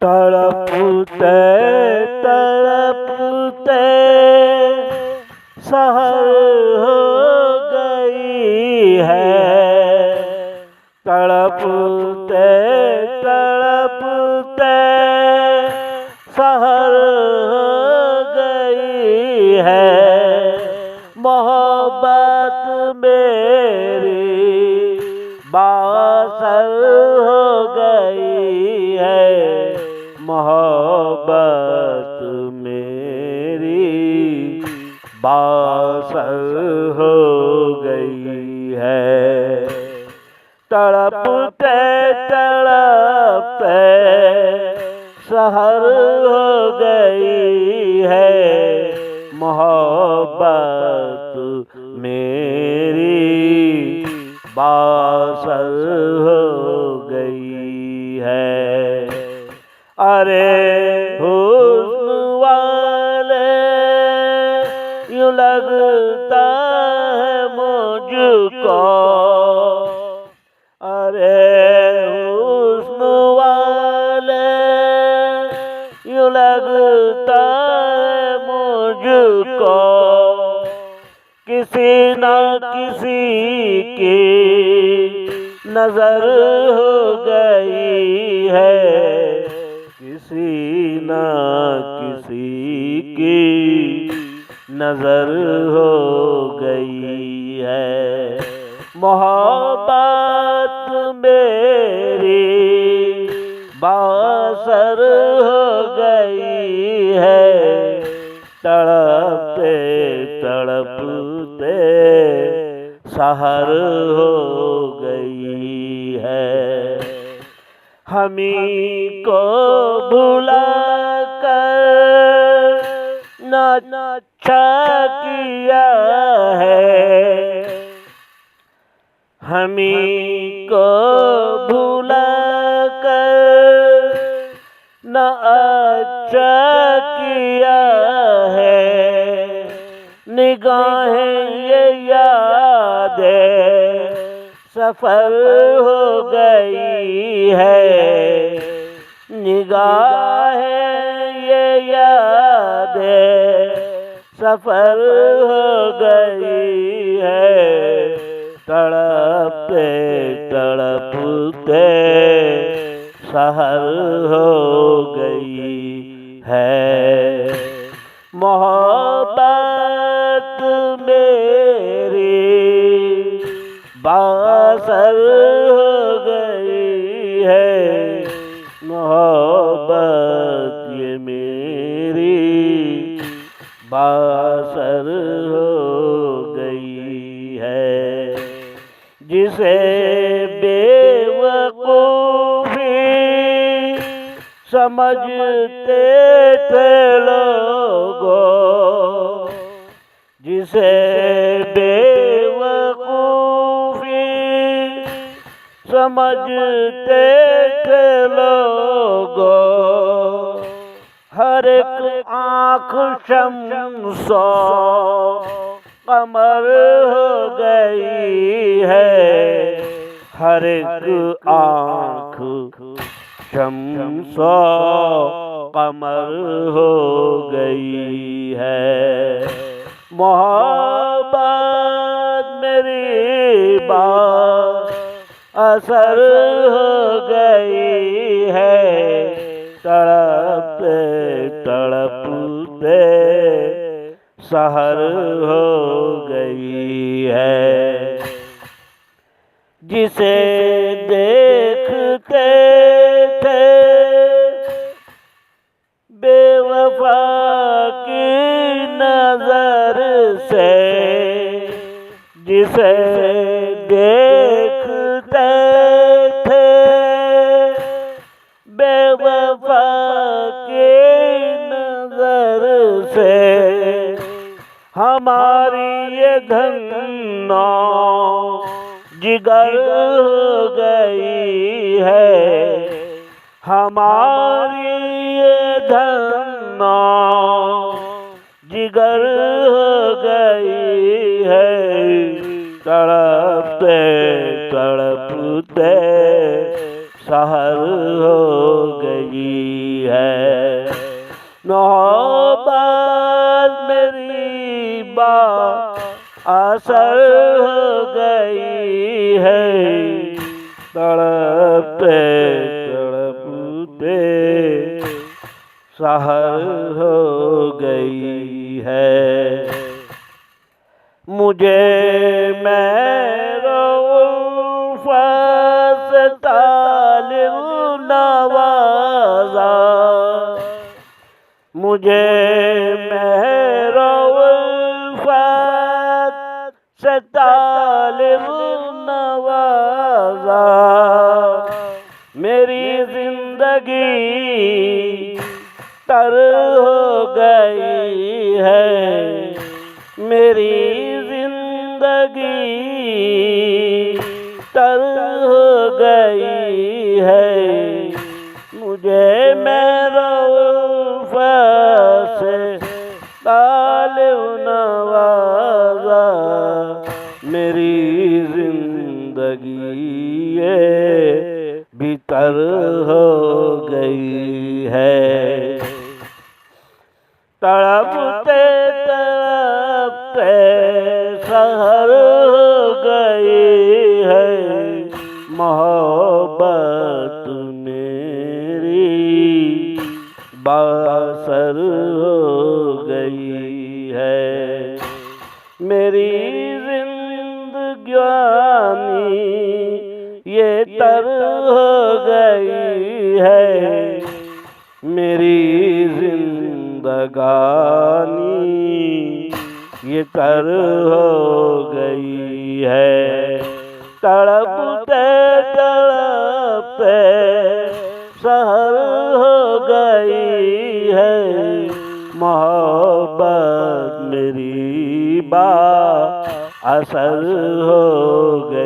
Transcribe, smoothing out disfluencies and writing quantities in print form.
तड़पते तड़पते सहर हो गई है। तड़पते तड़पते सहर हो गई है। मोहब्बत मेरी बासर हो गई है। मोहब्बत मेरी बासर हो गई है। तड़पते तड़पते सहर हो गई है। मोहब्बत मेरी बासर हो गई है। अरे हुस्न वाले यूं लगता है मुझको। अरे हुस्न वाले यूं लगता है मुझको किसी न किसी की नजर हो गई है। किसी न किसी की नजर हो गई है। मोहब्बत मेरी बासर हो गई है। तड़पते तड़पते सहर हो गई है। हमी को भुला कर न अच्छा किया है। हमी को भुला कर न अच्छा किया है। निगाहें ये यादें सफर हो गई है। निगाहें ये यादें सफर हो गई है। तड़पते तड़पते सहर हो गई है। मोहब्बत मेरी बासर हो गई है। मोहब्बत ये मेरी बासर हो गई है। जिसे बेवकूफी समझते थे लोगों। जिसे बेवकूफी समझते थे लोगों। हर एक आँख शम्सो कमर हो गई है। हर एक आँख शम्सो कमर हो गई है। मोहब्बत मेरी बासर हो गई है। तड़पते तड़पते सहर हो गई है। जिसे देखते थे बेवफा की नजर से। जिसे देखते थे बेवफा की नजर से। हमारी ये धन्ना जिगर हो गई है। हमारी ये धन्ना जिगर हो गई है। तड़पते तड़पते सहर हो गई मोहब्बत मेरी बात असर हो गई है, तड़पते तड़पते सहर हो गई है। मुझे मेरा उल्फत से तालिब नवाजा, मुझे मेरा उल्फत से तालिब नवाजा। मेरी जिंदगी तर हो गई है, मेरी जिंदगी तर हो गई है। मुझे मेरा उल्फत से तालिब नवाजा, मेरी जिंदगी ये भीतर हो गई है। तड़पते तड़पते सहर हो गई है, मोहब्बत मेरी बासर हो गई है। मेरी जिंदगानी ये तर हो गई है, मेरी जिंदगानी ये तर हो गई है। तड़पते तड़पते सहर हो गई है, मोहब्बत मेरी बात असर हो गई।